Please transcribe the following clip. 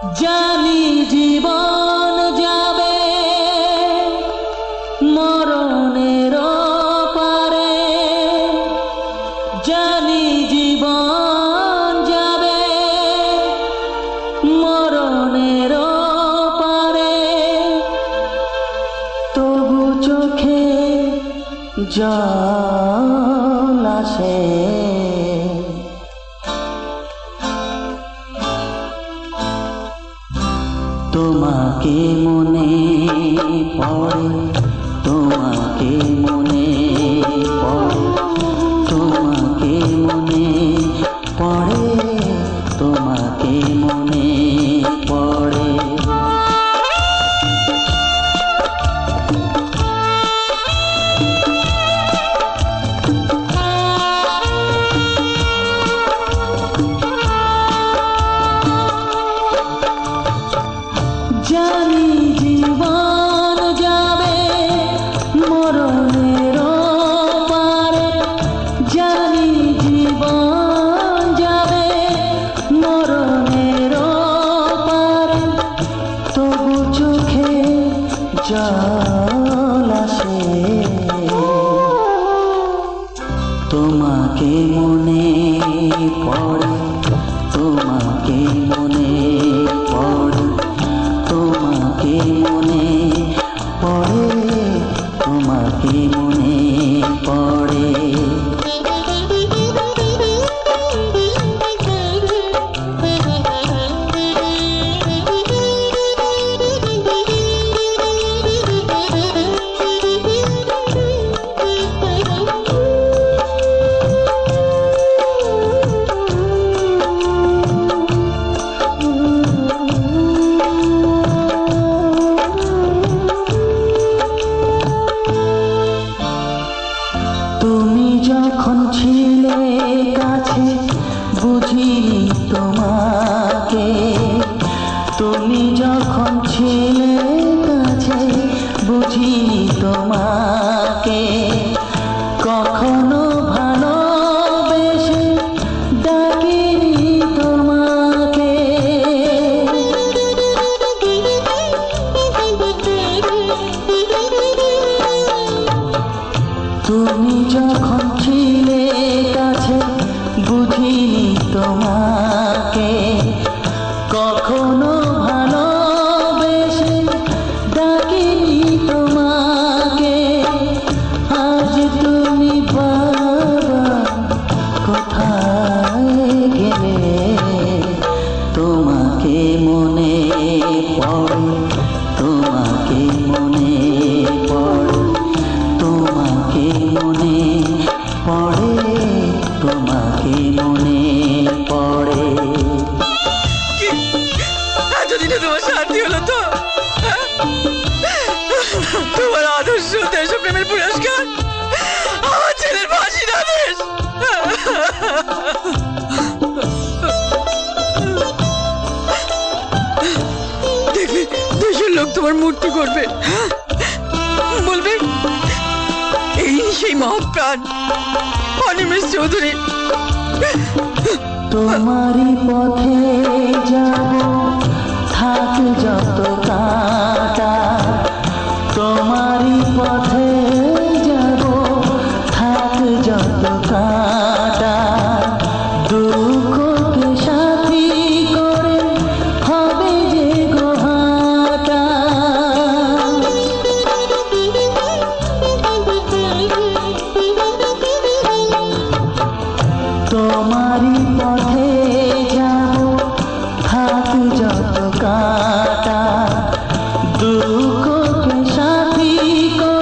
জানি জীবন যাবে মরণের পারে, জানি জীবন যাবে মরণের পারে, তবু চোখে জল আসে। তোমাকে মনে পড়ে, তোমাকে মনে পড়ে, তোমাকে মনে পড়ে, তোমাকে মনে পড়ে। জানি জীবন যাবে মরণের পারে, জানি জীবন যাবে মরণের পারে, তবু চোখে জল আসে। তোমাকে মনে পড়ে, তোমাকে মনে পড়ে, তোমাকে মনে পড়ে, তোমাকে মনে পড়ে। তুমি যখন ছিলে কাছে বুঝিনি তোমাকে, তুমি যখন ছিলে কাছে বুঝিনি তোমাকে, কখনো ভালোবেসে ডাকিনি তোমাকে। তুমি যখন ছিলে কাছে বুঝিনি তোমাকে, কখনো ভালোবেসে ডাকিনি তোমাকে। আজ তুমি বাবা কোথায় গেলে, তোমাকে মনে পড়ে, তোমাকে মনে পড়ে, তোমাকে মনে পড়ে, তোমাকে মনে পড়ে। এতদিনে তোমার শান্তি হলো তো? তোমার আদর্শ দেশপ্রেমের পুরস্কার আমার ছেলের ফাঁসির আদেশ। দেখবে দেশের লোক তোমার মূর্তি করবে, বলবে এই সেই মহাপ্রাণ অনিমেষ চৌধুরী। তোমারই পথে যাব থাক যত কাঁটা, তোমারই